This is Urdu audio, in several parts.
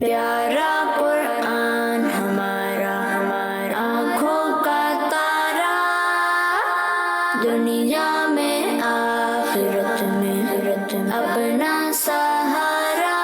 پیارا قرآن ہمارا آنکھوں کا تارا، دنیا میں آخرت میں اپنا سہارا۔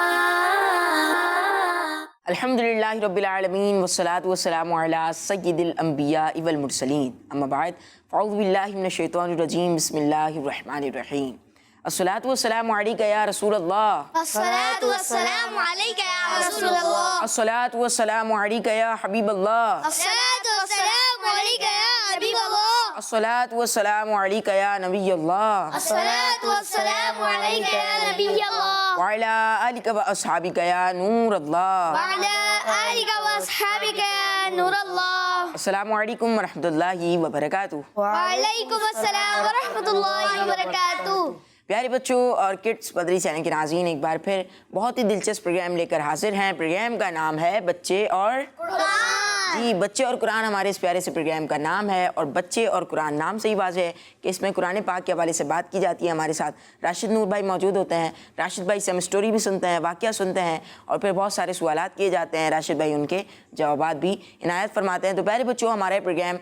الحمدللہ رب العالمین والصلاة والسلام علی سید الانبیاء والمرسلین، اما بعد فاعوذ باللہ من الشیطان الرجیم، بسم اللہ الرحمن الرحیم۔ الصلاة والسلام علیکہ یا رسول اللہ، الصلاة والسلام علیکہ یا رسول اللہ، الصلاة والسلام علیکہ یا حبیب اللہ، الصلاة والسلام علیکہ یا حبیب اللہ، الصلاة والسلام علیکہ یا نبی اللہ، الصلاة والسلام علیکہ یا نبی اللہ، وعلی آلک و اصحابک یا نور اللہ۔ وعلی آلک واصحابک یا نور اللہ۔ السلام علیکم ورحمۃ اللہ وبرکاتہ۔ وعلیکم السلام ورحمۃ اللہ وبرکاتہ۔ پیارے بچوں اور کڈس پدری چینل کے ناظرین، ایک بار پھر بہت ہی دلچسپ پروگرام لے کر حاضر ہیں۔ پروگرام کا نام ہے بچے اور قرآن۔ جی، بچے اور قرآن ہمارے اس پیارے سے پروگرام کا نام ہے، اور بچے اور قرآن نام سے ہی واضح ہے کہ اس میں قرآن پاک کے حوالے سے بات کی جاتی ہے۔ ہمارے ساتھ راشد نور بھائی موجود ہوتے ہیں۔ راشد بھائی سے ہم اسٹوری بھی سنتے ہیں، واقعہ سنتے ہیں، اور پھر بہت سارے سوالات کیے جاتے ہیں۔ راشد بھائی ان کے جوابات بھی عنایت فرماتے ہیں۔ تو پیارے بچوں، ہمارا یہ پروگرام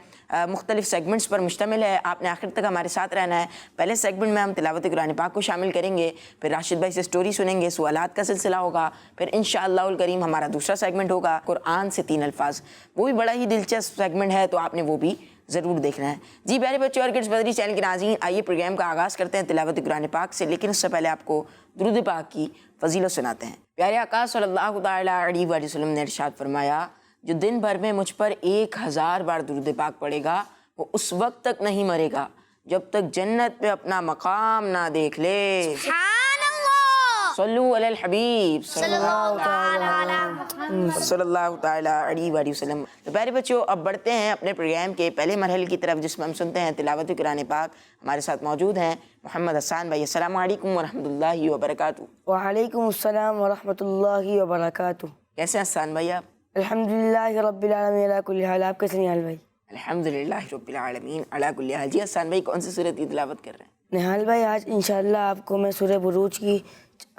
مختلف سیگمنٹس پر مشتمل ہے۔ آپ نے آخر تک ہمارے ساتھ رہنا ہے۔ پہلے سیگمنٹ میں ہم تلاوت قرآن پاک کو شامل کریں گے، پھر راشد بھائی سے اسٹوری سنیں گے، سوالات کا سلسلہ ہوگا، پھر انشاءاللہ الکریم ہمارا دوسرا سیگمنٹ ہوگا قرآن سے 3 الفاظ۔ وہ بھی بڑا ہی دلچسپ سیگمنٹ ہے، تو آپ نے وہ بھی ضرور دیکھنا ہے۔ جی پیارے بچوں اور کڈس بدری چینل کے ناظرین، آئیے پروگرام کا آغاز کرتے ہیں تلاوت قرآن پاک سے، لیکن اس سے پہلے آپ کو درود پاک کی فضیلت سناتے ہیں۔ پیارے آقا صلی اللہ تعالیٰ علیہ وآلہ وسلم نے ارشاد فرمایا، جو دن بھر میں مجھ پر 1000 بار درود پاک پڑھے گا، وہ اس وقت تک نہیں مرے گا جب تک جنت پہ اپنا مقام نہ دیکھ لے۔ سبحان اللہ، صلو علی الحبیب صلی اللہ تعالی علی محمد۔ صلی اللہ تعالیٰ علیہ وآلہ وسلم۔ تو پیارے بچوں، اب بڑھتے ہیں اپنے پروگرام کے پہلے مرحلے کی طرف، جس میں ہم سنتے ہیں تلاوت قرآن پاک۔ ہمارے ساتھ موجود ہیں محمد حسان بھائی۔ السلام علیکم ورحمۃ اللہ وبرکاتہ۔ وعلیکم السلام ورحمۃ اللہ وبرکاتہ۔ کیسے ہیں حسان بھائی آپ؟ الحمدللہ رب العالمین علی کل حال۔ آپ کیسے نہال بھائی؟ الحمدللہ رب العالمین علی کل حال۔ جی حسان بھائی، کون سی سورت کی تلاوت کر رہے ہیں؟ نہال بھائی، آج انشاءاللہ آپ کو میں سورہ بروج کی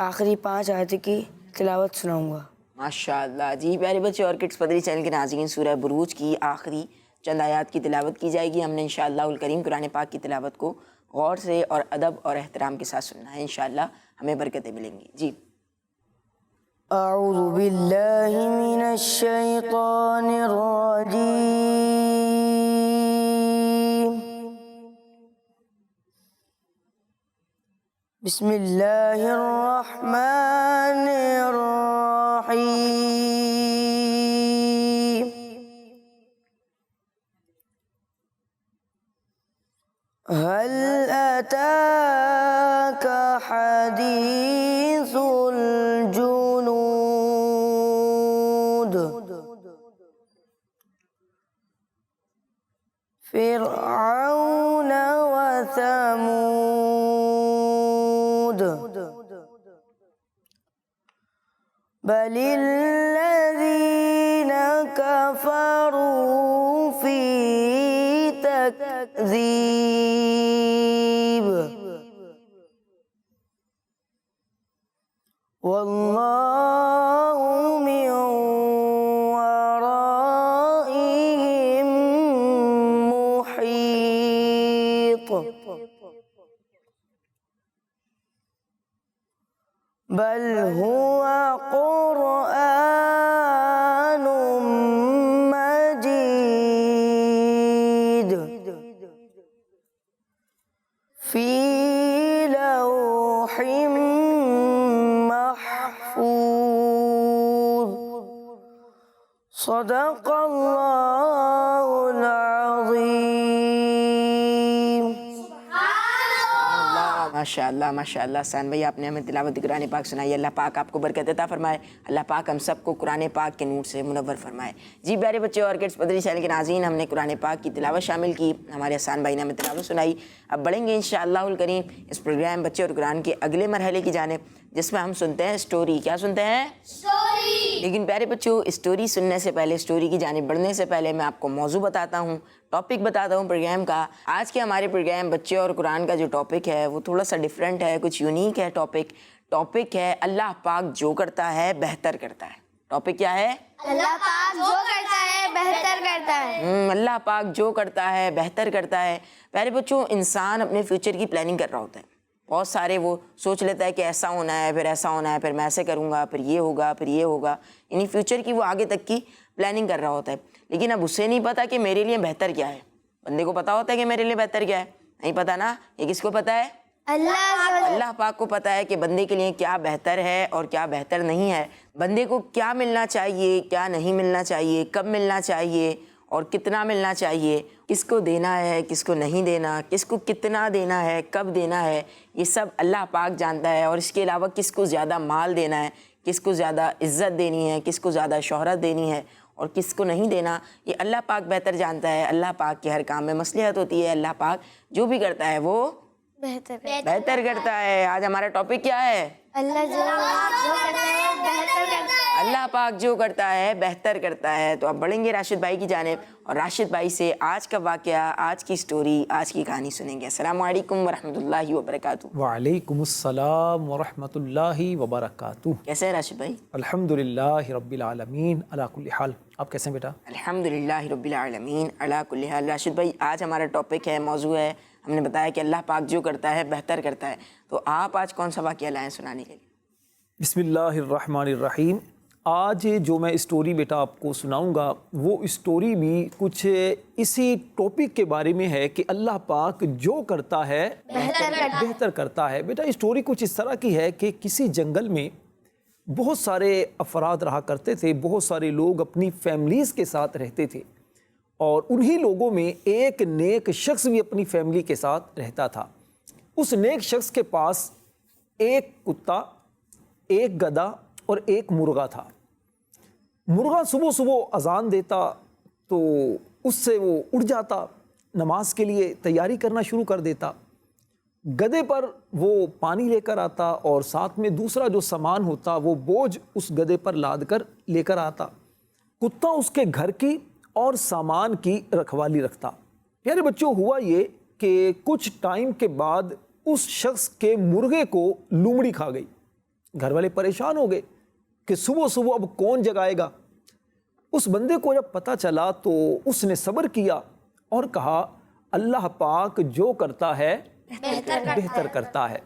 آخری 5 آیت کی تلاوت سناؤں گا۔ ماشاءاللہ۔ جی پیارے بچے اور کڈس پدری چینل کے ناظرین، سورہ بروج کی آخری چند آیات کی تلاوت کی جائے گی۔ ہم نے انشاءاللہ الکریم قرآن پاک کی تلاوت کو غور سے اور ادب اور احترام کے ساتھ سننا ہے۔ انشاءاللہ ہمیں برکتیں ملیں گی۔ جی۔ اعوذ باللہ من الشیطان الرجیم، بسم اللہ الرحمن الرحیم۔ هل أتاك حديث الجنود، فرعون وثمود، بل الذين كفروا في تكذيب، والله من ورائهم محيط، بل هو قرآن مجيد في لوح محفوظ، صدق اللہ العظیم۔ ماشاءاللہ ماشاءاللہ حسان بھائی، آپ نے ہمیں تلاوت قرآن پاک سنائی۔ اللہ پاک آپ کو برکت عطا فرمائے۔ اللہ پاک ہم سب کو قرآن پاک کے نور سے منور فرمائے۔ جی پیارے بچے اور کڈس پدری چینل کے ناظرین، ہم نے قرآن پاک کی تلاوت شامل کی، ہمارے حسان بھائی نے ہمیں تلاوت سنائی۔ اب بڑھیں گے انشاءاللہ الکریم اس پروگرام بچے اور قرآن کے اگلے مرحلے کی جانب، جس میں ہم سنتے ہیں اسٹوری۔ کیا سنتے ہیں؟ اسٹوری۔ لیکن پیارے بچوں، اسٹوری سننے سے پہلے، اسٹوری کی جانب بڑھنے سے پہلے میں آپ کو موضوع بتاتا ہوں، ٹاپک بتاتا ہوں پروگرام کا۔ آج کے ہمارے پروگرام بچے اور قرآن کا جو ٹاپک ہے وہ تھوڑا سا ڈیفرنٹ ہے، کچھ یونیک ہے۔ ٹاپک ہے اللہ پاک جو کرتا ہے بہتر کرتا ہے۔ ٹاپک کیا ہے؟ اللہ پاک جو کرتا ہے بہتر کرتا ہے. اللہ پاک جو کرتا ہے بہتر کرتا ہے. پیارے بچوں، انسان اپنے فیوچر کی پلاننگ کر رہا ہوتا ہے. بہت سارے وہ سوچ لیتا ہے کہ ایسا ہونا ہے، پھر ایسا ہونا ہے، پھر میں ایسے کروں گا، پھر یہ ہوگا، پھر یہ ہوگا. یعنی فیوچر کی وہ آگے تک کی پلاننگ کر رہا ہوتا ہے. لیکن اب اسے نہیں پتا کہ میرے لیے بہتر کیا ہے. بندے کو پتا ہوتا ہے کہ میرے لیے بہتر کیا ہے؟ نہیں پتا نا. یہ کس کو پتا ہے؟ اللہ پاک کو پتا ہے کہ بندے کے لیے کیا بہتر ہے اور کیا بہتر نہیں ہے. بندے کو کیا ملنا چاہیے، کیا نہیں ملنا چاہیے، کب ملنا چاہیے اور کتنا ملنا چاہیے، کس کو دینا ہے، کس کو نہیں دینا، کس کو کتنا دینا ہے، کب دینا ہے، یہ سب اللہ پاک جانتا ہے. اور اس کے علاوہ کس کو زیادہ مال دینا ہے، کس کو زیادہ عزت دینی ہے، کس کو زیادہ شہرت دینی ہے اور کس کو نہیں دینا، یہ اللہ پاک بہتر جانتا ہے. اللہ پاک کے ہر کام میں مصلحت ہوتی ہے. اللہ پاک جو بھی کرتا ہے وہ بہتر کرتا ہے. آج ہمارا ٹاپک کیا ہے؟ اللہ جو کرتا ہے بہتر کرتا ہے. اللہ پاک جو کرتا ہے بہتر کرتا ہے. تو اب بڑھیں گے راشد بھائی کی جانب اور راشد بھائی سے آج کا واقعہ، آج کی سٹوری، آج کی کہانی سنیں گے. السلام علیکم ورحمۃ اللہ وبرکاتہ. وعلیکم السلام ورحمۃ اللہ وبرکاتہ. کیسے ہیں راشد بھائی؟ الحمدللہ رب العالمین علی کل حال. آپ کیسے ہیں بیٹا؟ الحمدللہ رب العالمین علی کل حال. راشد بھائی، آج ہمارا ٹاپک ہے، موضوع ہے، ہم نے بتایا کہ اللہ پاک جو کرتا ہے بہتر کرتا ہے. تو آپ آج کون سا واقعہ لائیں سنانے کے لیے؟ بسم اللہ الرحمن الرحیم. آج جو میں اسٹوری بیٹا آپ کو سناؤں گا وہ اسٹوری بھی کچھ اسی ٹاپک کے بارے میں ہے کہ اللہ پاک جو کرتا ہے بہتر کرتا ہے. بیٹا اسٹوری کچھ اس طرح کی ہے کہ کسی جنگل میں بہت سارے افراد رہا کرتے تھے. بہت سارے لوگ اپنی فیملیز کے ساتھ رہتے تھے اور انہی لوگوں میں ایک نیک شخص بھی اپنی فیملی کے ساتھ رہتا تھا. اس نیک شخص کے پاس ایک کتا، ایک گدھا اور ایک مرغا تھا. مرغا صبح صبح اذان دیتا تو اس سے وہ اٹھ جاتا، نماز کے لیے تیاری کرنا شروع کر دیتا. گدھے پر وہ پانی لے کر آتا اور ساتھ میں دوسرا جو سامان ہوتا وہ بوجھ اس گدھے پر لاد کر لے کر آتا. کتا اس کے گھر کی اور سامان کی رکھوالی رکھتا. پیارے بچوں، ہوا یہ کہ کچھ ٹائم کے بعد اس شخص کے مرغے کو لومڑی کھا گئی. گھر والے پریشان ہو گئے کہ صبح صبح اب کون جگائے گا. اس بندے کو جب پتہ چلا تو اس نے صبر کیا اور کہا اللہ پاک جو کرتا ہے بہتر کرتا ہے.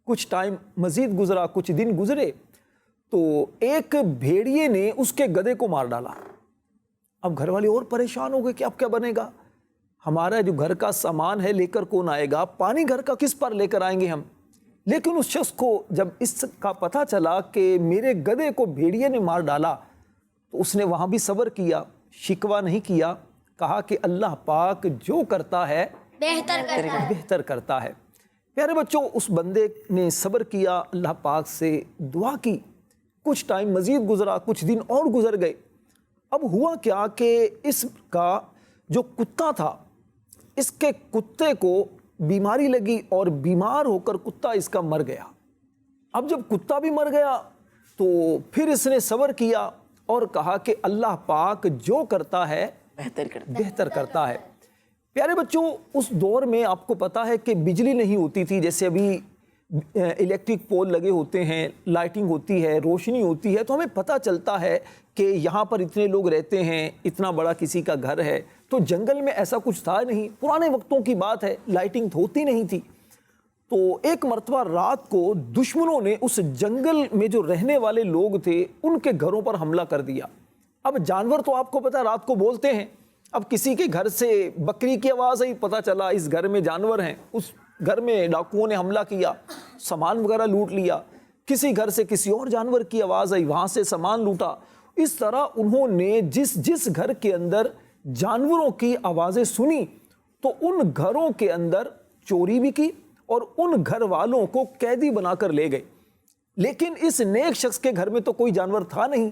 کچھ ٹائم مزید گزرا، کچھ دن گزرے تو ایک بھیڑیے نے اس کے گدھے کو مار ڈالا. اب گھر والے اور پریشان ہو گئے کہ اب کیا بنے گا، ہمارا جو گھر کا سامان ہے لے کر کون آئے گا، پانی گھر کا کس پر لے کر آئیں گے ہم. لیکن اس شخص کو جب اس کا پتہ چلا کہ میرے گدھے کو بھیڑیے نے مار ڈالا تو اس نے وہاں بھی صبر کیا، شکوہ نہیں کیا، کہا کہ اللہ پاک جو کرتا ہے بہتر کرتا ہے. پیارے بچوں، اس بندے نے صبر کیا، اللہ پاک سے دعا کی. کچھ ٹائم مزید گزرا، کچھ دن اور گزر گئے. اب ہوا کیا کہ اس کا جو کتا تھا، اس کے کتے کو بیماری لگی اور بیمار ہو کر کتا اس کا مر گیا. اب جب کتا بھی مر گیا تو پھر اس نے صبر کیا اور کہا کہ اللہ پاک جو کرتا ہے بہتر کرتا ہے. پیارے بچوں، اس دور میں آپ کو پتا ہے کہ بجلی نہیں ہوتی تھی جیسے ابھی الیکٹرک پول لگے ہوتے ہیں، لائٹنگ ہوتی ہے، روشنی ہوتی ہے تو ہمیں پتہ چلتا ہے کہ یہاں پر اتنے لوگ رہتے ہیں، اتنا بڑا کسی کا گھر ہے. تو جنگل میں ایسا کچھ تھا نہیں، پرانے وقتوں کی بات ہے، لائٹنگ ہوتی نہیں تھی. تو ایک مرتبہ رات کو دشمنوں نے اس جنگل میں جو رہنے والے لوگ تھے ان کے گھروں پر حملہ کر دیا. اب جانور تو آپ کو پتہ رات کو بولتے ہیں. اب کسی کے گھر سے بکری کی آواز آئی، پتہ چلا اس گھر میں جانور ہیں. اس گھر میں ڈاکوؤں نے حملہ کیا، سامان وغیرہ لوٹ لیا. کسی گھر سے کسی اور جانور کی آواز آئی، وہاں سے سامان لوٹا. اس طرح انہوں نے جس گھر کے اندر جانوروں کی آوازیں سنی تو ان گھروں کے اندر چوری بھی کی اور ان گھر والوں کو قیدی بنا کر لے گئے. لیکن اس نیک شخص کے گھر میں تو کوئی جانور تھا نہیں.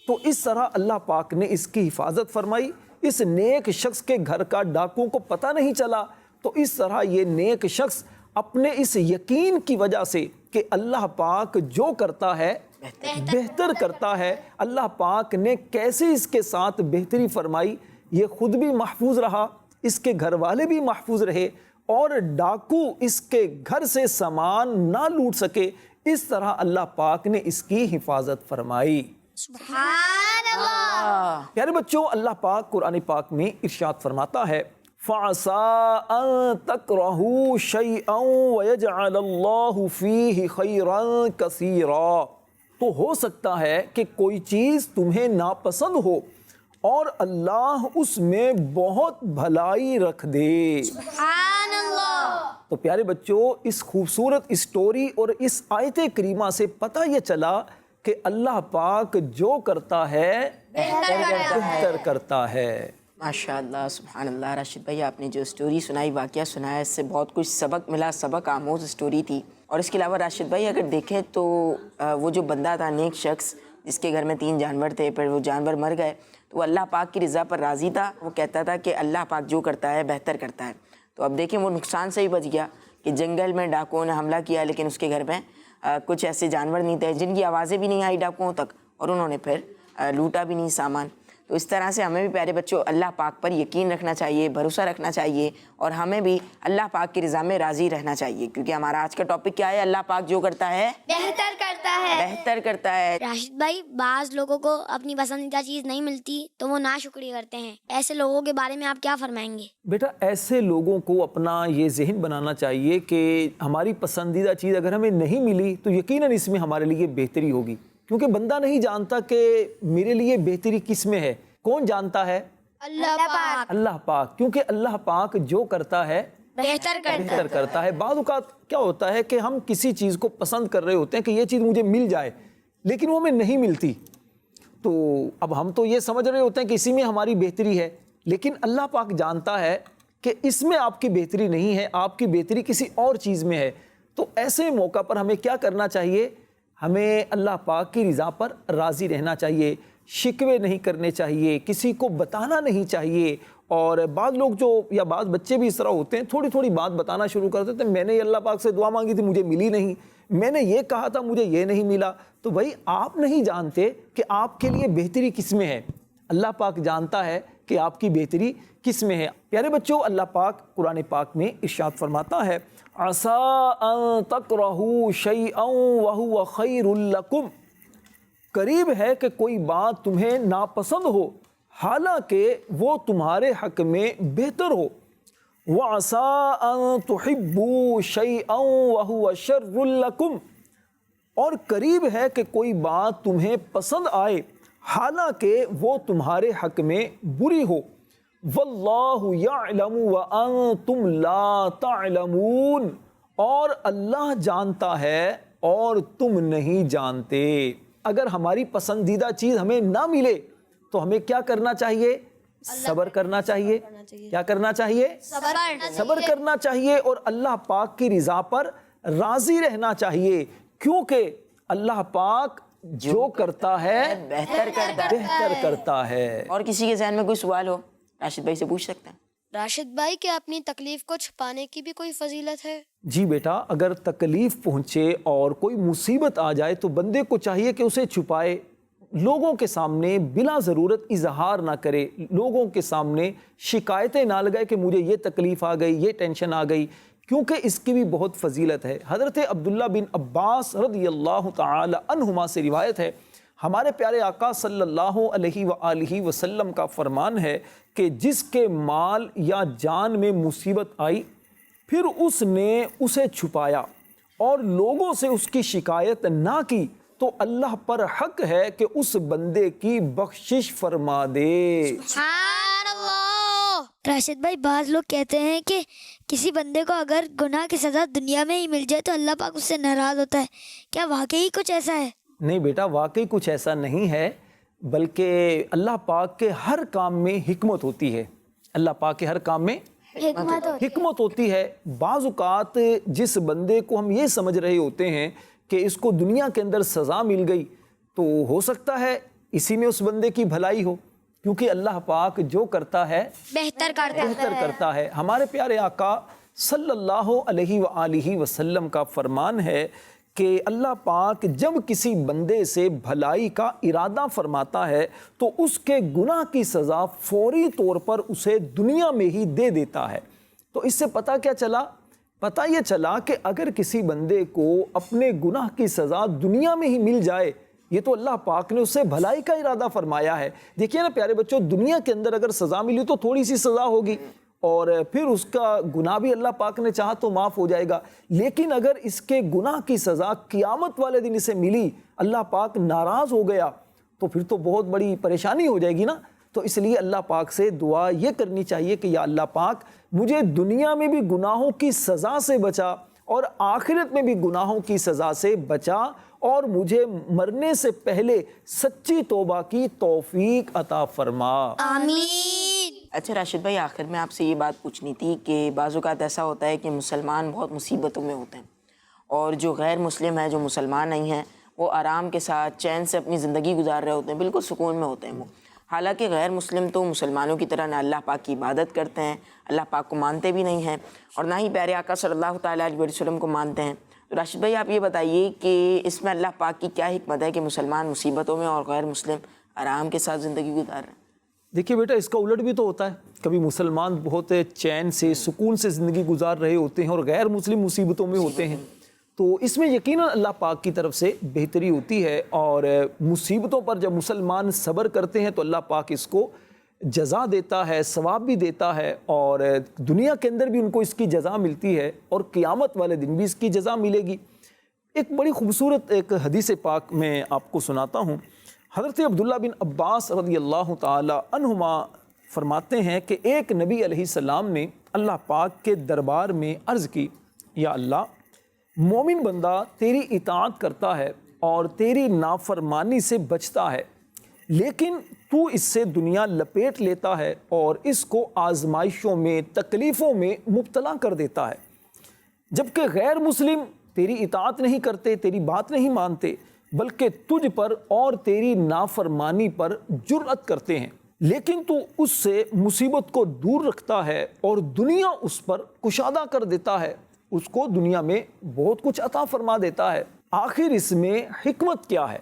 تو اس طرح اللہ پاک نے اس کی حفاظت فرمائی. اس نیک شخص کے گھر کا ڈاکوؤں کو پتہ نہیں چلا. تو اس طرح یہ نیک شخص اپنے اس یقین کی وجہ سے کہ اللہ پاک جو کرتا ہے بہتر کرتا ہے، اللہ پاک نے کیسے اس کے ساتھ بہتری فرمائی، یہ خود بھی محفوظ رہا، اس کے گھر والے بھی محفوظ رہے اور ڈاکو اس کے گھر سے سامان نہ لوٹ سکے. اس طرح اللہ پاک نے اس کی حفاظت فرمائی. سبحان اللہ. پیارے بچوں، اللہ پاک قرآن پاک میں ارشاد فرماتا ہے فَعَسَىٰ أَن تَكْرَهُوا شَيْئًا وَيَجْعَلَ اللَّهُ فِيهِ خَيْرًا كَثِيرًا. تو ہو سکتا ہے کہ کوئی چیز تمہیں ناپسند ہو اور اللہ اس میں بہت بھلائی رکھ دے. سبحان اللہ. تو پیارے بچوں، اس خوبصورت اسٹوری اور اس آیت کریمہ سے پتہ یہ چلا کہ اللہ پاک جو کرتا ہے بہتر کرتا ہے. ماشاء اللہ، سبحان اللہ. راشد بھائی، آپ نے جو اسٹوری سنائی، واقعہ سنایا، اس سے بہت کچھ سبق ملا، سبق آموز اسٹوری تھی. اور اس کے علاوہ راشد بھائی اگر دیکھیں تو وہ جو بندہ تھا، نیک شخص جس کے گھر میں 3 جانور تھے، پھر وہ جانور مر گئے، تو وہ اللہ پاک کی رضا پر راضی تھا. وہ کہتا تھا کہ اللہ پاک جو کرتا ہے بہتر کرتا ہے. تو اب دیکھیں وہ نقصان سے ہی بچ گیا کہ جنگل میں ڈاکوؤں نے حملہ کیا، لیکن اس کے گھر میں کچھ ایسے جانور نہیں تھے جن کی آوازیں بھی نہیں آئی ڈاکوؤں تک، اور انہوں نے پھر لوٹا بھی نہیں سامان. تو اس طرح سے ہمیں بھی پیارے بچوں اللہ پاک پر یقین رکھنا چاہیے، بھروسہ رکھنا چاہیے، اور ہمیں بھی اللہ پاک کی رضا میں راضی رہنا چاہیے، کیونکہ ہمارا آج کا ٹاپک کیا ہے؟ اللہ پاک جو کرتا ہے بہتر کرتا ہے. بہتر کرتا ہے. راشد بھائی، بعض لوگوں کو اپنی پسندیدہ چیز نہیں ملتی تو وہ ناشکری کرتے ہیں، ایسے لوگوں کے بارے میں آپ کیا فرمائیں گے؟ بیٹا، ایسے لوگوں کو اپنا یہ ذہن بنانا چاہیے کہ ہماری پسندیدہ چیز اگر ہمیں نہیں ملی تو یقیناً اس میں ہمارے لیے بہتری ہوگی، کیونکہ بندہ نہیں جانتا کہ میرے لیے بہتری کس میں ہے. کون جانتا ہے؟ اللہ پاک. اللہ پاک، کیونکہ اللہ پاک جو کرتا ہے بہتر کرتا ہے. بعض اوقات کیا ہوتا ہے کہ ہم کسی چیز کو پسند کر رہے ہوتے ہیں کہ یہ چیز مجھے مل جائے، لیکن وہ ہمیں نہیں ملتی، تو اب ہم تو یہ سمجھ رہے ہوتے ہیں کہ اسی میں ہماری بہتری ہے، لیکن اللہ پاک جانتا ہے کہ اس میں آپ کی بہتری نہیں ہے، آپ کی بہتری کسی اور چیز میں ہے. تو ایسے موقع پر ہمیں کیا کرنا چاہیے؟ ہمیں اللہ پاک کی رضا پر راضی رہنا چاہیے، شکوے نہیں کرنے چاہیے، کسی کو بتانا نہیں چاہیے. اور بعض لوگ جو یا بعض بچے بھی اس طرح ہوتے ہیں، تھوڑی تھوڑی بات بتانا شروع کر دیتے ہیں، میں نے اللہ پاک سے دعا مانگی تھی مجھے ملی نہیں، میں نے یہ کہا تھا مجھے یہ نہیں ملا. تو بھائی آپ نہیں جانتے کہ آپ کے لیے بہتری کس میں ہے، اللہ پاک جانتا ہے کہ آپ کی بہتری کس میں ہے. پیارے بچوں، اللہ پاک قرآن پاک میں ارشاد فرماتا ہے عَسَىٰ أَن تَكْرَهُوا شَيْئًا وَهُوَ خَيْرٌ لَكُمْ. قریب ہے کہ کوئی بات تمہیں ناپسند ہو حالانکہ وہ تمہارے حق میں بہتر ہو. وَعَسَىٰ أَن تُحِبُّوا شَيْئًا وَهُوَ شَرٌّ لَكُمْ. اور قریب ہے کہ کوئی بات تمہیں پسند آئے حالانکہ وہ تمہارے حق میں بری ہو. وَاللَّهُ يَعْلَمُ وَأَنْتُمْ لَا تَعْلَمُونَ. اور اللہ جانتا ہے اور تم نہیں جانتے. اگر ہماری پسندیدہ چیز ہمیں نہ ملے تو ہمیں کیا کرنا چاہیے؟ صبر کرنا چاہیے. کیا کرنا چاہیے؟ صبر کرنا چاہیے اور اللہ پاک کی رضا پر راضی رہنا چاہیے، کیونکہ اللہ پاک جو کرتا ہے بہتر کرتا ہے. اور کسی کے ذہن میں کوئی سوال ہو راشد بھائی سے پوچھ سکتے ہیں. راشد بھائی، کیا اپنی تکلیف کو چھپانے کی بھی کوئی فضیلت ہے؟ جی بیٹا، اگر تکلیف پہنچے اور کوئی مصیبت آ جائے تو بندے کو چاہیے کہ اسے چھپائے، لوگوں کے سامنے بلا ضرورت اظہار نہ کرے، لوگوں کے سامنے شکایتیں نہ لگائے کہ مجھے یہ تکلیف آ گئی، یہ ٹینشن آ گئی، کیونکہ اس کی بھی بہت فضیلت ہے. حضرت عبداللہ بن عباس رضی اللہ تعالی عنہما سے روایت ہے، ہمارے پیارے آقا صلی اللہ علیہ وآلہ وسلم کا فرمان ہے کہ جس کے مال یا جان میں مصیبت آئی پھر اس نے اسے چھپایا اور لوگوں سے اس کی شکایت نہ کی تو اللہ پر حق ہے کہ اس بندے کی بخشش فرما دے. سبحان اللہ. راشد بھائی، بعض لوگ کہتے ہیں کہ کسی بندے کو اگر گناہ کی سزا دنیا میں ہی مل جائے تو اللہ پاک اس سے ناراض ہوتا ہے، کیا واقعی کچھ ایسا ہے؟ نہیں بیٹا، واقعی کچھ ایسا نہیں ہے، بلکہ اللہ پاک کے ہر کام میں حکمت ہوتی ہے. اللہ پاک کے ہر کام میں حکمت ہوتی ہے. بعض اوقات جس بندے کو ہم یہ سمجھ رہے ہوتے ہیں کہ اس کو دنیا کے اندر سزا مل گئی تو ہو سکتا ہے اسی میں اس بندے کی بھلائی ہو، کیونکہ اللہ پاک جو کرتا ہے بہتر کرتا ہے. ہمارے پیارے آقا صلی اللہ علیہ وآلہ وسلم کا فرمان ہے کہ اللہ پاک جب کسی بندے سے بھلائی کا ارادہ فرماتا ہے تو اس کے گناہ کی سزا فوری طور پر اسے دنیا میں ہی دے دیتا ہے. تو اس سے پتہ کیا چلا؟ پتہ یہ چلا کہ اگر کسی بندے کو اپنے گناہ کی سزا دنیا میں ہی مل جائے یہ تو اللہ پاک نے اس سے بھلائی کا ارادہ فرمایا ہے۔ دیکھیے نا پیارے بچوں، دنیا کے اندر اگر سزا ملی تو تھوڑی سی سزا ہوگی اور پھر اس کا گناہ بھی اللہ پاک نے چاہا تو معاف ہو جائے گا، لیکن اگر اس کے گناہ کی سزا قیامت والے دن اسے ملی، اللہ پاک ناراض ہو گیا، تو پھر تو بہت بڑی پریشانی ہو جائے گی نا۔ تو اس لیے اللہ پاک سے دعا یہ کرنی چاہیے کہ یا اللہ پاک مجھے دنیا میں بھی گناہوں کی سزا سے بچا اور آخرت میں بھی گناہوں کی سزا سے بچا، اور مجھے مرنے سے پہلے سچی توبہ کی توفیق عطا فرما۔ آمین۔ اچھا راشد بھائی، آخر میں آپ سے یہ بات پوچھنی تھی کہ بعض اوقات ایسا ہوتا ہے کہ مسلمان بہت مصیبتوں میں ہوتے ہیں اور جو غیر مسلم ہیں، جو مسلمان نہیں ہیں، وہ آرام کے ساتھ چین سے اپنی زندگی گزار رہے ہوتے ہیں، بالکل سکون میں ہوتے ہیں وہ۔ حالانکہ غیر مسلم تو مسلمانوں کی طرح نہ اللہ پاک کی عبادت کرتے ہیں، اللہ پاک کو مانتے بھی نہیں ہیں، اور نہ ہی پیارے آقا صلی اللہ تعالیٰ علیہ وسلم کو مانتے ہیں۔ تو راشد بھائی آپ یہ بتائیے کہ اس میں اللہ پاک کی کیا حکمت ہے کہ مسلمان مصیبتوں میں اور غیر مسلم آرام کے ساتھ زندگی گزار رہے ہیں؟ دیکھیے بیٹا، اس کا الٹ بھی تو ہوتا ہے، کبھی مسلمان بہت چین سے سکون سے زندگی گزار رہے ہوتے ہیں اور غیر مسلم مصیبتوں میں ہوتے ہیں، تو اس میں یقیناً اللہ پاک کی طرف سے بہتری ہوتی ہے، اور مصیبتوں پر جب مسلمان صبر کرتے ہیں تو اللہ پاک اس کو جزا دیتا ہے، ثواب بھی دیتا ہے، اور دنیا کے اندر بھی ان کو اس کی جزا ملتی ہے اور قیامت والے دن بھی اس کی جزا ملے گی۔ ایک بڑی خوبصورت ایک حدیث پاک میں آپ کو سناتا ہوں۔ حضرت عبداللہ بن عباس رضی اللہ تعالی عنہما فرماتے ہیں کہ ایک نبی علیہ السلام نے اللہ پاک کے دربار میں عرض کی، یا اللہ، مومن بندہ تیری اطاعت کرتا ہے اور تیری نافرمانی سے بچتا ہے، لیکن تو اس سے دنیا لپیٹ لیتا ہے اور اس کو آزمائشوں میں، تکلیفوں میں مبتلا کر دیتا ہے، جبکہ غیر مسلم تیری اطاعت نہیں کرتے، تیری بات نہیں مانتے، بلکہ تجھ پر اور تیری نافرمانی پر جرأت کرتے ہیں، لیکن تو اس سے مصیبت کو دور رکھتا ہے اور دنیا اس پر کشادہ کر دیتا ہے، اس کو دنیا میں بہت کچھ عطا فرما دیتا ہے۔ آخر اس میں حکمت کیا ہے؟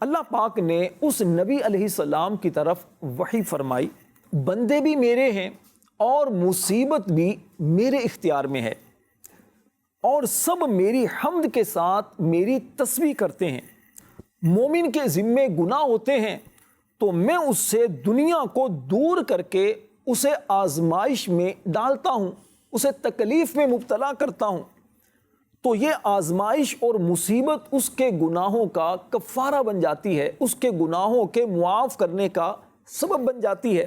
اللہ پاک نے اس نبی علیہ السلام کی طرف وحی فرمائی، بندے بھی میرے ہیں اور مصیبت بھی میرے اختیار میں ہے، اور سب میری حمد کے ساتھ میری تسبیح کرتے ہیں۔ مومن کے ذمے گناہ ہوتے ہیں تو میں اس سے دنیا کو دور کر کے اسے آزمائش میں ڈالتا ہوں، اسے تکلیف میں مبتلا کرتا ہوں، تو یہ آزمائش اور مصیبت اس کے گناہوں کا کفارہ بن جاتی ہے، اس کے گناہوں کے معاف کرنے کا سبب بن جاتی ہے،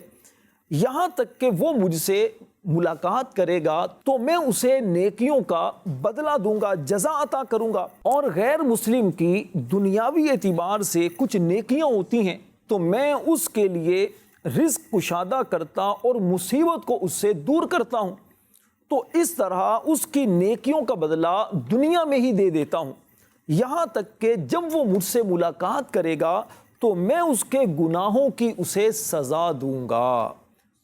یہاں تک کہ وہ مجھ سے ملاقات کرے گا تو میں اسے نیکیوں کا بدلہ دوں گا، جزا عطا کروں گا، اور غیر مسلم کی دنیاوی اعتبار سے کچھ نیکیاں ہوتی ہیں تو میں اس کے لیے رزق کشادہ کرتا اور مصیبت کو اس سے دور کرتا ہوں، تو اس طرح اس کی نیکیوں کا بدلہ دنیا میں ہی دے دیتا ہوں، یہاں تک کہ جب وہ مجھ سے ملاقات کرے گا تو میں اس کے گناہوں کی اسے سزا دوں گا۔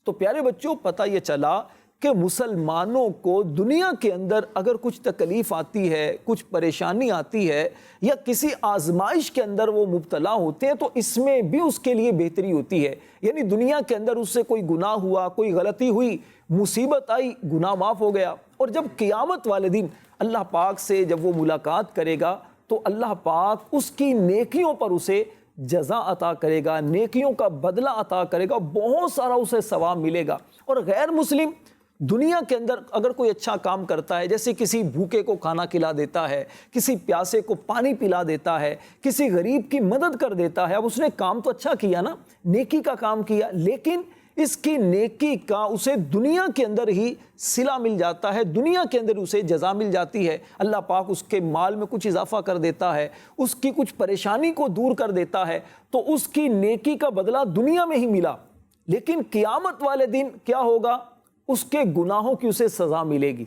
تو پیارے بچوں، پتہ یہ چلا کہ مسلمانوں کو دنیا کے اندر اگر کچھ تکلیف آتی ہے، کچھ پریشانی آتی ہے، یا کسی آزمائش کے اندر وہ مبتلا ہوتے ہیں تو اس میں بھی اس کے لیے بہتری ہوتی ہے، یعنی دنیا کے اندر اس سے کوئی گناہ ہوا، کوئی غلطی ہوئی، مصیبت آئی، گناہ معاف ہو گیا، اور جب قیامت والے دن اللہ پاک سے جب وہ ملاقات کرے گا تو اللہ پاک اس کی نیکیوں پر اسے جزا عطا کرے گا، نیکیوں کا بدلہ عطا کرے گا، بہت سارا اسے ثواب ملے گا۔ اور غیر مسلم دنیا کے اندر اگر کوئی اچھا کام کرتا ہے، جیسے کسی بھوکے کو کھانا کھلا دیتا ہے، کسی پیاسے کو پانی پلا دیتا ہے، کسی غریب کی مدد کر دیتا ہے، اب اس نے کام تو اچھا کیا نا، نیکی کا کام کیا، لیکن اس کی نیکی کا اسے دنیا کے اندر ہی صلہ مل جاتا ہے، دنیا کے اندر اسے جزا مل جاتی ہے، اللہ پاک اس کے مال میں کچھ اضافہ کر دیتا ہے، اس کی کچھ پریشانی کو دور کر دیتا ہے، تو اس کی نیکی کا بدلہ دنیا میں ہی ملا، لیکن قیامت والے دن کیا ہوگا؟ اس کے گناہوں کی اسے سزا ملے گی۔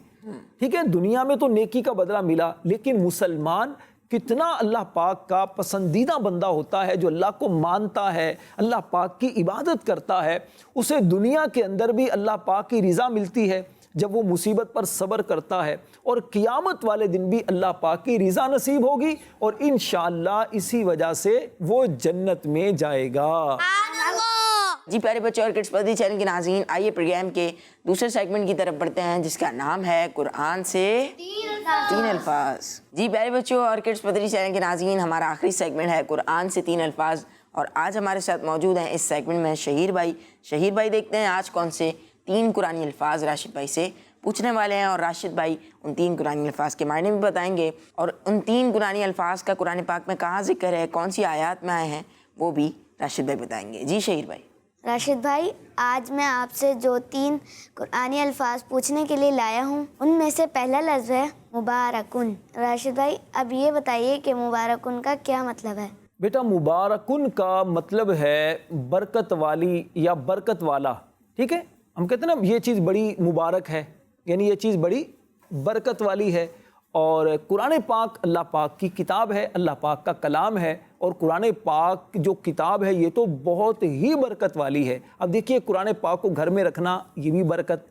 ٹھیک ہے، دنیا میں تو نیکی کا بدلہ ملا، لیکن مسلمان کتنا اللہ پاک کا پسندیدہ بندہ ہوتا ہے، جو اللہ کو مانتا ہے، اللہ پاک کی عبادت کرتا ہے، اسے دنیا کے اندر بھی اللہ پاک کی رضا ملتی ہے جب وہ مصیبت پر صبر کرتا ہے، اور قیامت والے دن بھی اللہ پاک کی رضا نصیب ہوگی، اور انشاءاللہ اسی وجہ سے وہ جنت میں جائے گا۔ سبحان اللہ۔ جی پیارے بچے اور کڈس پدری چینل کے ناظرین، آئیے پروگرام کے دوسرے سیگمنٹ کی طرف بڑھتے ہیں جس کا نام ہے قرآن سے 3 الفاظ۔ جی پیارے بچوں اور کڈس پدری چینل کے ناظرین، ہمارا آخری سیگمنٹ ہے قرآن سے 3 الفاظ، اور آج ہمارے ساتھ موجود ہیں اس سیگمنٹ میں شہیر بھائی۔ شہیر بھائی دیکھتے ہیں آج کون سے 3 قرآنی الفاظ راشد بھائی سے پوچھنے والے ہیں، اور راشد بھائی ان 3 قرآنی الفاظ کے معنی بھی بتائیں گے، اور ان 3 قرآنی الفاظ کا قرآن پاک میں کہاں ذکر ہے، کون سی آیات میں آئے ہیں، وہ بھی راشد بھائی بتائیں گے۔ جی شہیر بھائی۔ راشد بھائی، آج میں آپ سے جو 3 قرآنی الفاظ پوچھنے کے لیے لایا ہوں ان میں سے پہلا لفظ ہے مبارکن۔ راشد بھائی اب یہ بتائیے کہ مبارکن کا کیا مطلب ہے؟ بیٹا مبارکن کا مطلب ہے برکت والی یا برکت والا، ٹھیک ہے؟ ہم کہتے ہیں نا یہ چیز بڑی مبارک ہے، یعنی یہ چیز بڑی برکت والی ہے، اور قرآن پاک اللہ پاک کی کتاب ہے، اللہ پاک کا کلام ہے، اور قرآن پاک جو کتاب ہے یہ تو بہت ہی برکت والی ہے۔ اب دیکھیے قرآن پاک کو گھر میں رکھنا یہ بھی برکت،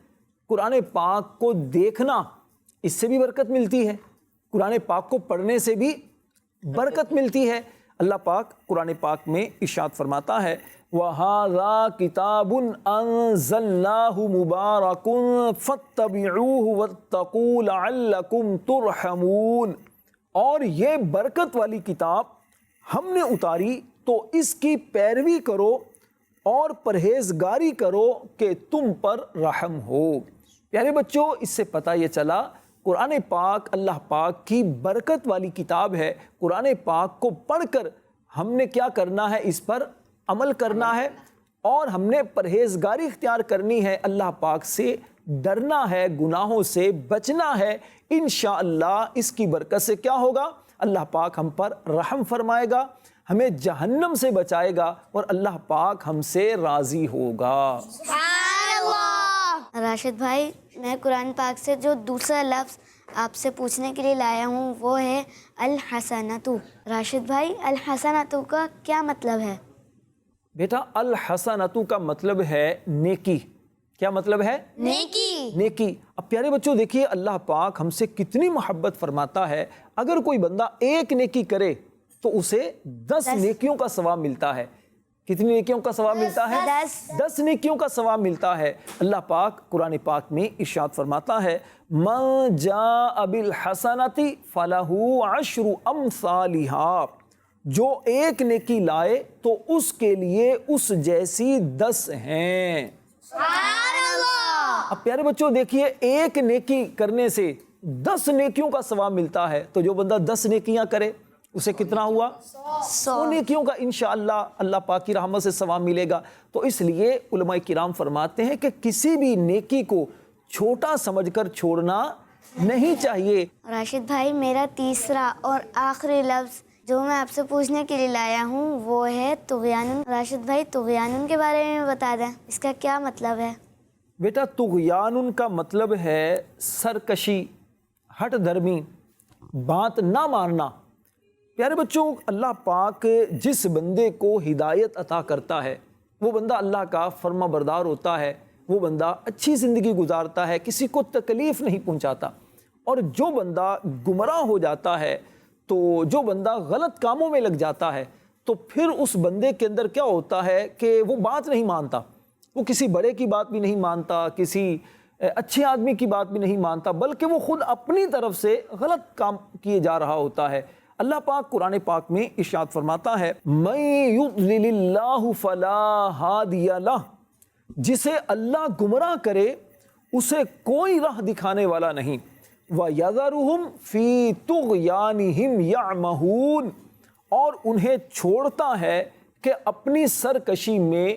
قرآن پاک کو دیکھنا اس سے بھی برکت ملتی ہے، قرآن پاک کو پڑھنے سے بھی برکت ملتی ہے۔ اللہ پاک قرآن پاک میں ارشاد فرماتا ہے وَهَذَا كِتَابٌ أَنزَلْنَاهُ مُبَارَكٌ فَاتَّبِعُوهُ وَاتَّقُوا لَعَلَّكُمْ تُرْحَمُونَ، اور یہ برکت والی کتاب ہم نے اتاری تو اس کی پیروی کرو اور پرہیزگاری کرو کہ تم پر رحم ہو۔ پیارے بچوں، اس سے پتہ یہ چلا قرآن پاک اللہ پاک کی برکت والی کتاب ہے۔ قرآن پاک کو پڑھ کر ہم نے کیا کرنا ہے، اس پر عمل کرنا ہے، اور ہم نے پرہیزگاری اختیار کرنی ہے، اللہ پاک سے ڈرنا ہے، گناہوں سے بچنا ہے۔ انشاءاللہ اس کی برکت سے کیا ہوگا، اللہ پاک ہم پر رحم فرمائے گا، ہمیں جہنم سے بچائے گا، اور اللہ پاک ہم سے راضی ہوگا۔ راشد بھائی، میں قرآن پاک سے جو دوسرا لفظ آپ سے پوچھنے کے لیے لایا ہوں وہ ہے الحسنتو۔ راشد بھائی، الحسنتو کا کیا مطلب ہے؟ بیٹا الحسنتو کا مطلب ہے نیکی۔ کیا مطلب ہے؟ نیکی۔ اب پیارے بچوں دیکھیے اللہ پاک ہم سے کتنی محبت فرماتا ہے، اگر کوئی بندہ 1 نیکی کرے تو اسے 10 نیکیوں کا ثواب ملتا ہے۔ کتنی نیکیوں کا ثواب ملتا ہے؟ 10 نیکیوں کا ثواب ملتا ہے۔ اللہ پاک قرآن پاک میں ارشاد فرماتا ہے مَن جَاءَ بِالْحَسَنَةِ فَلَهُ 10 أَمْثَالِهَا، جو 1 نیکی لائے تو اس کے لیے اس جیسی 10 ہیں۔ اب پیارے بچوں دیکھیے 1 نیکی کرنے سے 10 نیکیوں کا ثواب ملتا ہے، تو جو بندہ 10 نیکیاں کرے اسے کتنا ہوا؟ 100 نیکیوں کا انشاءاللہ اللہ پاک کی رحمت سے ثواب ملے گا۔ تو اس لیے علماء کرام فرماتے ہیں کہ کسی بھی نیکی کو چھوٹا سمجھ کر چھوڑنا نہیں چاہیے۔ راشد بھائی، میرا تیسرا اور آخری لفظ جو میں آپ سے پوچھنے کے لیے لایا ہوں وہ ہے طغیان۔ راشد بھائی، طغیان کے بارے میں بتا دیں، اس کا کیا مطلب ہے؟ بیٹا طغیان کا مطلب ہے سرکشی، ہٹ دھرمی، بات نہ ماننا۔ پیارے بچوں، اللہ پاک جس بندے کو ہدایت عطا کرتا ہے وہ بندہ اللہ کا فرما بردار ہوتا ہے، وہ بندہ اچھی زندگی گزارتا ہے، کسی کو تکلیف نہیں پہنچاتا، اور جو بندہ گمراہ ہو جاتا ہے، تو جو بندہ غلط کاموں میں لگ جاتا ہے، تو پھر اس بندے کے اندر کیا ہوتا ہے کہ وہ بات نہیں مانتا، وہ کسی بڑے کی بات بھی نہیں مانتا، کسی اچھے آدمی کی بات بھی نہیں مانتا، بلکہ وہ خود اپنی طرف سے غلط کام کیے جا رہا ہوتا ہے۔ اللہ پاک قرآن پاک میں ارشاد فرماتا ہے مَن يُضْلِلِ اللَّهُ فَلَا هَادِيَ لَهُ، جسے اللہ گمراہ کرے اسے کوئی راہ دکھانے والا نہیں۔ وَيَذَرُهُمْ فِي طُغْيَانِهِمْ يَعْمَهُونَ، اور انہیں چھوڑتا ہے کہ اپنی سرکشی میں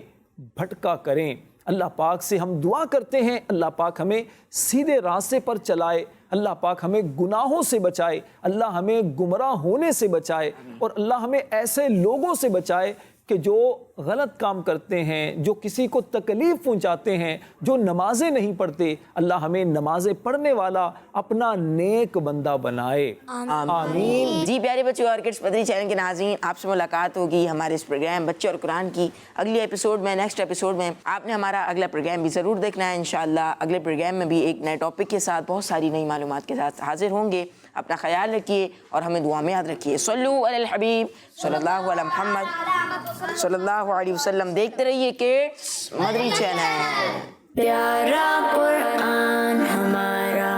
بھٹکا کریں۔ اللہ پاک سے ہم دعا کرتے ہیں اللہ پاک ہمیں سیدھے راستے پر چلائے، اللہ پاک ہمیں گناہوں سے بچائے، اللہ ہمیں گمراہ ہونے سے بچائے، اور اللہ ہمیں ایسے لوگوں سے بچائے کہ جو غلط کام کرتے ہیں، جو کسی کو تکلیف پہنچاتے ہیں، جو نمازیں نہیں پڑھتے۔ اللہ ہمیں نمازیں پڑھنے والا اپنا نیک بندہ بنائے، آمین۔ جی پیارے بچوں اور کڈس پدری چینل کے ناظرین، آپ سے ملاقات ہوگی ہمارے اس پروگرام بچے اور قرآن کی اگلی ایپیسوڈ میں، نیکسٹ ایپیسوڈ میں۔ آپ نے ہمارا اگلا پروگرام بھی ضرور دیکھنا ہے انشاءاللہ۔ اگلے پروگرام میں بھی ایک نئے ٹاپک کے ساتھ، بہت ساری نئی معلومات کے ساتھ حاضر ہوں گے۔ اپنا خیال رکھیے اور ہمیں دعا میں یاد رکھیے۔ صلو علی الحبیب صلی اللہ علیہ محمد۔ صلی اللہ علیہ وسلم. دیکھتے رہیے کڈس مدری چینل. پیارا قرآن ہمارا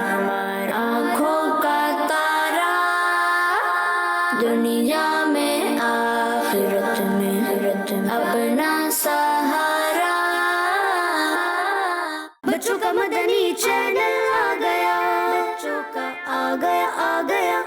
آنکھوں کا تارا، دنیا میں آخرت میں اپنا سہارا. بچوں کا مدنی چینل آ گیا، بچوں کا آ گیا